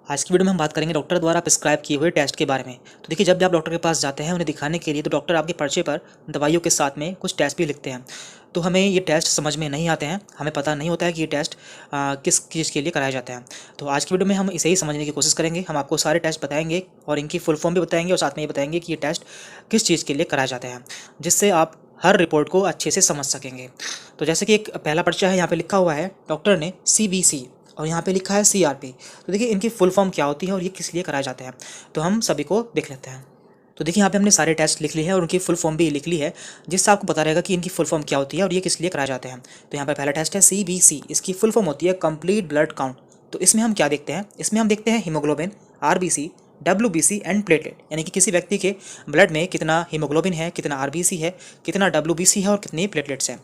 आज की वीडियो में हम बात करेंगे डॉक्टर द्वारा प्रिस्क्राइब किए हुए टेस्ट के बारे में। तो देखिए, जब भी आप डॉक्टर के पास जाते हैं उन्हें दिखाने के लिए, तो डॉक्टर आपके पर्चे पर दवाइयों के साथ में कुछ टेस्ट भी लिखते हैं। तो हमें ये टेस्ट समझ में नहीं आते हैं, हमें पता नहीं होता है कि ये टेस्ट किस चीज़ के लिए कराए जाते हैं। तो आज की वीडियो में हम इसे ही समझने की कोशिश करेंगे। हम आपको सारे टेस्ट बताएंगे और इनकी फुल फॉर्म भी बताएंगे और साथ में ये बताएंगे कि ये टेस्ट किस चीज़ के लिए कराए जाते हैं, जिससे आप हर रिपोर्ट को अच्छे से समझ सकेंगे। तो जैसे कि एक पहला पर्चा है, यहाँ पे लिखा हुआ है डॉक्टर ने CBC और यहाँ पे लिखा है CRP। तो देखिए, इनकी फुल फॉर्म क्या होती है और ये किस लिए कराए जाते हैं, तो हम सभी को देख लेते हैं। तो देखिए, यहाँ पे हमने सारे टेस्ट लिख लिए हैं और उनकी फुल फॉर्म भी लिख ली है, जिससे आपको पता रहेगा कि इनकी फुल फॉर्म क्या होती है और ये किस लिए कराए जाते हैं। तो यहाँ पर पहला टेस्ट है CBC, इसकी फुल फॉर्म होती है कंप्लीट ब्लड काउंट। तो इसमें हम क्या देखते हैं, इसमें हम देखते हैं haemoglobin, RBC, WBC and platelet, यानी कि किसी व्यक्ति के ब्लड में कितना हीमोग्लोबिन है, कितना RBC है, कितना WBC है और कितनी प्लेटलेट्स हैं।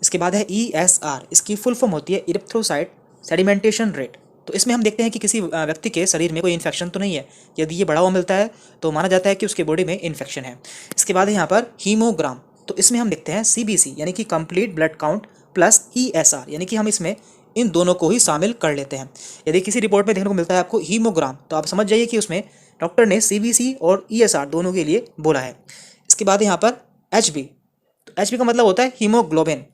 इसके बाद है ESR, इसकी फुल फॉर्म होती है इरिथ्रोसाइट सेडिमेंटेशन रेट। तो इसमें हम देखते हैं कि किसी व्यक्ति के शरीर में कोई इन्फेक्शन तो नहीं है। यदि ये बढ़ा हुआ मिलता है तो माना जाता है कि उसके बॉडी में इन्फेक्शन है। इसके बाद है यहाँ पर हीमोग्राम। तो इसमें हम देखते हैं CBC यानी कि complete blood count plus ESR, यानी कि हम इसमें इन दोनों को ही शामिल कर लेते हैं। यदि किसी रिपोर्ट में देखने को मिलता है आपको हीमोग्राम, तो आप समझ जाइए कि उसमें डॉक्टर ने CBC और ESR दोनों के लिए बोला है। इसके बाद यहाँ पर HB, तो HB का मतलब होता है हीमोग्लोबिन।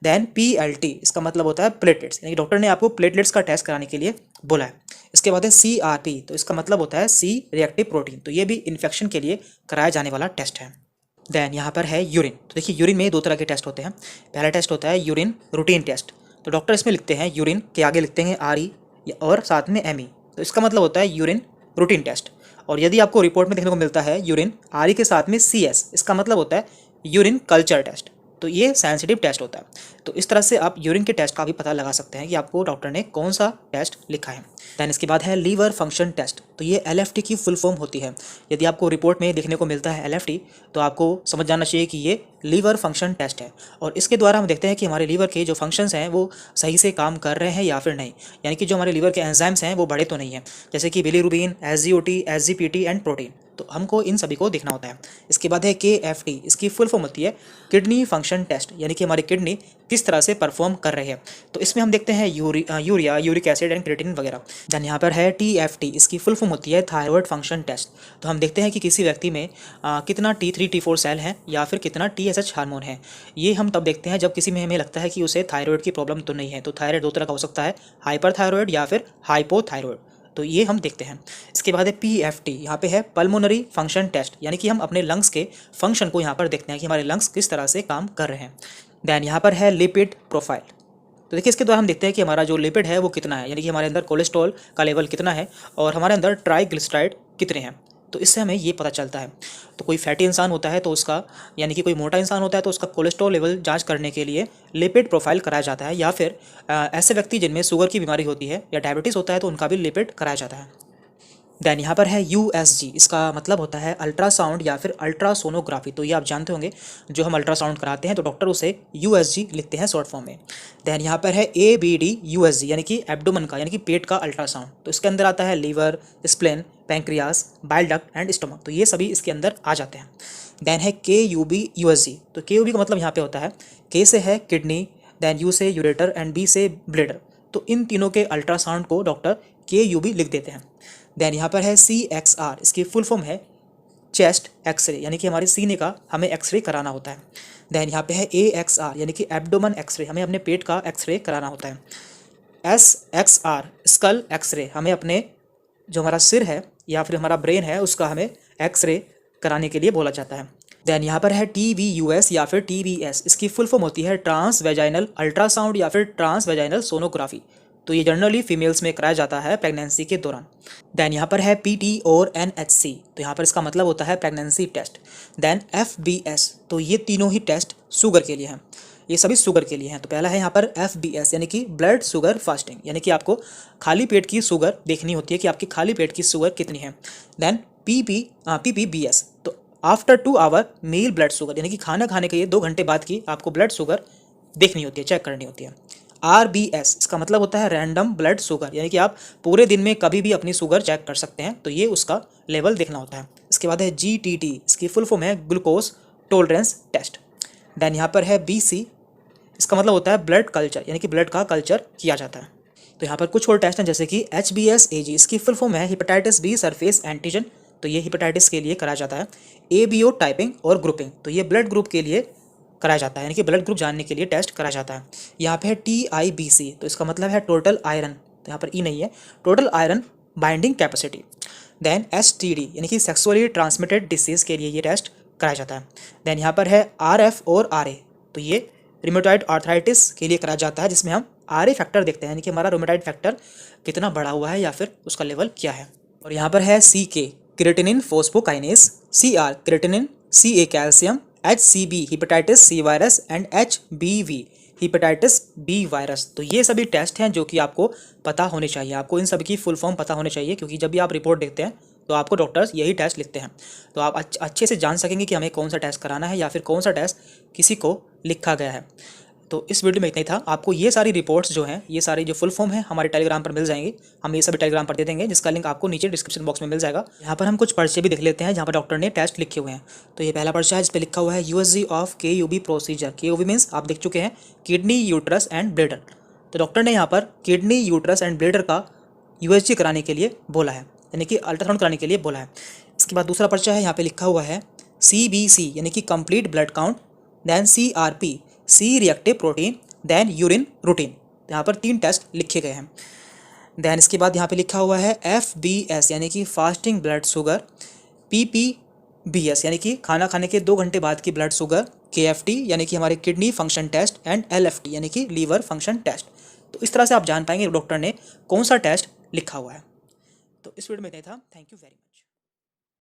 देन PLT, इसका मतलब होता है प्लेटलेट्स, यानी कि डॉक्टर ने आपको प्लेटलेट्स का टेस्ट कराने के लिए बोला है। इसके बाद है CRP, तो इसका मतलब होता है C रिएक्टिव प्रोटीन। तो ये भी इन्फेक्शन के लिए कराया जाने वाला टेस्ट है। देन यहाँ पर है यूरिन। तो देखिए, यूरिन में दो तरह के टेस्ट होते हैं। पहला टेस्ट होता है यूरिन रूटीन टेस्ट। तो डॉक्टर इसमें लिखते हैं यूरिन के आगे लिखते हैं RE और साथ में ME। तो इसका मतलब होता है यूरिन रूटीन टेस्ट। और यदि आपको रिपोर्ट में देखने को मिलता है यूरिन RE के साथ में CS, इसका मतलब होता है यूरिन कल्चर टेस्ट। तो ये सेंसिटिव टेस्ट होता है। तो इस तरह से आप यूरिन के टेस्ट का भी पता लगा सकते हैं कि आपको डॉक्टर ने कौन सा टेस्ट लिखा है। दैन इसके बाद है लीवर फंक्शन टेस्ट। तो ये LFT की फुल फॉर्म होती है। यदि आपको रिपोर्ट में देखने को मिलता है LFT, तो आपको समझ जाना चाहिए कि ये लीवर फंक्शन टेस्ट है। और इसके द्वारा हम देखते हैं कि हमारे लीवर के जो फंक्शंस हैं वो सही से काम कर रहे हैं या फिर नहीं, यानी कि जो हमारे लीवर के एंजाइम्स हैं वो बढ़े तो नहीं हैं, जैसे कि bilirubin, SGOT, SGPT and protein. तो हमको इन सभी को देखना होता है। इसके बाद है KFT, इसकी फुल फॉर्म होती है किडनी फंक्शन टेस्ट, यानी कि हमारी किडनी किस तरह से परफॉर्म कर रही है। तो इसमें हम देखते हैं urea, uric acid and creatinine वगैरह। देन यहाँ पर है TFT, इसकी फुल फॉर्म होती है थायराइड फंक्शन टेस्ट। तो हम देखते हैं कि किसी व्यक्ति में कितना T3 T4 सेल है या फिर कितना TSH हार्मोन है। ये हम तब देखते हैं जब किसी में हमें लगता है कि उसे थायराइड की प्रॉब्लम तो नहीं है। तो थायराइड दो तरह का हो सकता है, हाइपरथायराइड या फिर हाइपोथायराइड। तो ये हम देखते हैं। इसके बाद है PFT, यहाँ पे है पल्मोनरी फंक्शन टेस्ट, यानी कि हम अपने लंग्स के फंक्शन को यहाँ पर देखते हैं कि हमारे लंग्स किस तरह से काम कर रहे हैं। देन यहाँ पर है लिपिड प्रोफाइल। तो देखिए, इसके द्वारा हम देखते हैं कि हमारा जो लिपिड है वो कितना है, यानी कि हमारे अंदर कोलेस्ट्रॉल का लेवल कितना है और हमारे अंदर ट्राइग्लिसराइड कितने हैं। तो इससे हमें ये पता चलता है। तो कोई फैटी इंसान होता है तो उसका, यानी कि कोई मोटा इंसान होता है तो उसका कोलेस्ट्रॉल लेवल जांच करने के लिए लिपिड प्रोफाइल कराया जाता है, या फिर ऐसे व्यक्ति जिनमें शुगर की बीमारी होती है या डायबिटीज़ होता है तो उनका भी लिपिड कराया जाता है। देन यहाँ पर है USG, इसका मतलब होता है अल्ट्रासाउंड या फिर अल्ट्रासोनोग्राफी। तो ये आप जानते होंगे, जो हम अल्ट्रासाउंड कराते हैं तो डॉक्टर उसे USG लिखते हैं शॉर्ट फॉर्म में। देन यहाँ पर है ABD USG, यानी कि एब्डोमेन का, यानी कि पेट का अल्ट्रासाउंड। तो इसके अंदर आता है liver, spleen, pancreas, bile duct and stomach. तो ये सभी इसके अंदर आ जाते हैं। देन है KUB USG। तो KUB का मतलब यहाँ पे होता है, K से है किडनी, देन U से यूरेटर एंड B से ब्लेडर। तो इन तीनों के अल्ट्रासाउंड को डॉक्टर KUB लिख देते हैं। देन यहाँ पर है CXR, इसकी फुल फॉर्म है चेस्ट एक्सरे, यानी कि हमारे सीने का हमें एक्सरे कराना होता है। देन यहाँ पे है AXR, यानी कि एब्डोमेन एक्सरे, हमें अपने पेट का एक्सरे कराना होता है। SXR स्कल एक्सरे, हमें अपने जो हमारा सिर है या फिर हमारा ब्रेन है उसका हमें एक्सरे कराने के लिए बोला जाता है। देन यहाँ पर है TVUS या फिर TBS, इसकी फुल फॉर्म होती है ट्रांस वेजाइनल अल्ट्रासाउंड या फिर ट्रांस वेजाइनल सोनोग्राफी। तो ये जनरली फीमेल्स में कराया जाता है प्रेगनेंसी के दौरान। देन यहाँ पर है PT और NHC, तो यहाँ पर इसका मतलब होता है प्रेगनेंसी टेस्ट। देन FBS, तो ये तीनों ही टेस्ट शुगर के लिए हैं, ये सभी शुगर के लिए हैं। तो पहला है यहाँ पर FBS, यानी कि ब्लड शुगर फास्टिंग, यानी कि आपको खाली पेट की शुगर देखनी होती है कि आपकी खाली पेट की शुगर कितनी है। देन PPBS, तो after 2 hour meal blood sugar, यानी कि खाना खाने के 2 घंटे बाद की आपको ब्लड शुगर देखनी होती है, चेक करनी होती है। RBS, इसका मतलब होता है रैंडम ब्लड शुगर, यानी कि आप पूरे दिन में कभी भी अपनी शुगर चेक कर सकते हैं, तो ये उसका लेवल देखना होता है। इसके बाद है GTT, इसकी फुल फॉर्म है ग्लूकोज टॉलरेंस टेस्ट। देन यहाँ पर है BC, इसका मतलब होता है ब्लड कल्चर, यानी कि ब्लड का कल्चर किया जाता है। तो यहाँ पर कुछ और टेस्ट हैं जैसे कि HBsAg, इसकी फुल फॉर्म है हेपेटाइटिस बी सरफेस एंटीजन, तो ये हेपेटाइटिस के लिए कराया जाता है। ABO टाइपिंग और ग्रुपिंग, तो ये ब्लड ग्रुप के लिए कराया जाता है, यानी कि ब्लड ग्रुप जानने के लिए टेस्ट कराया जाता है। यहाँ पे है TIBC, तो इसका मतलब है टोटल आयरन, तो यहाँ पर ई नहीं है, total iron binding capacity. Then STD यानी कि सेक्सुअली ट्रांसमिटेड डिसीज़ के लिए ये टेस्ट कराया जाता है। देन यहाँ पर है RF और RA, तो ये रिमेटॉइड आर्थराइटिस के लिए कराया जाता है, जिसमें हम RA फैक्टर देखते हैं, यानी कि हमारा रोमेटाइड फैक्टर कितना बढ़ा हुआ है या फिर उसका लेवल क्या है। और यहाँ पर है CK creatinine phosphokinase, CR creatinine, CA calcium, HCB hepatitis C virus and HBV hepatitis B virus. तो ये सभी टेस्ट हैं जो कि आपको पता होने चाहिए, आपको इन सभी की फुल फॉर्म पता होने चाहिए, क्योंकि जब भी आप रिपोर्ट देखते हैं तो आपको डॉक्टर्स यही टेस्ट लिखते हैं, तो आप अच्छे से जान सकेंगे कि हमें कौन सा टेस्ट कराना है या फिर कौन सा टेस्ट किसी को लिखा गया है। तो इस वीडियो में इतना ही था। आपको ये सारी रिपोर्ट्स जो हैं, ये सारी जो फुल फॉर्म है हमारे टेलीग्राम पर मिल जाएंगी, हम ये सभी टेलीग्राम पर दे देंगे, जिसका लिंक आपको नीचे डिस्क्रिप्शन बॉक्स में मिल जाएगा। यहाँ पर हम कुछ पर्चे भी देख लेते हैं जहाँ पर डॉक्टर ने टेस्ट लिखे हुए हैं। तो ये पहला पर्चा है जिस पर लिखा हुआ है USG of KUB procedure. KUB means आप देख चुके हैं, किडनी, यूट्रस एंड ब्लैडर। तो डॉक्टर ने यहाँ पर किडनी, यूट्रस एंड ब्लैडर का USG कराने के लिए बोला है, यानी कि अल्ट्रासाउंड कराने के लिए बोला है। इसके बाद दूसरा पर्चा है, यहाँ पे लिखा हुआ है CBC यानी कि complete blood count, then CRP C reactive protein, then urine routine. यहाँ पर 3 टेस्ट लिखे गए हैं। देन इसके बाद यहाँ पे लिखा हुआ है FBS यानी कि फास्टिंग ब्लड शुगर, PPBS यानी कि खाना खाने के 2 घंटे बाद की ब्लड शुगर, KFT यानी कि हमारे kidney function test and LFT यानी कि लीवर फंक्शन टेस्ट। तो इस तरह से आप जान पाएंगे डॉक्टर ने कौन सा टेस्ट लिखा हुआ है। तो इस वीडियो में इतना ही था। Thank you very much.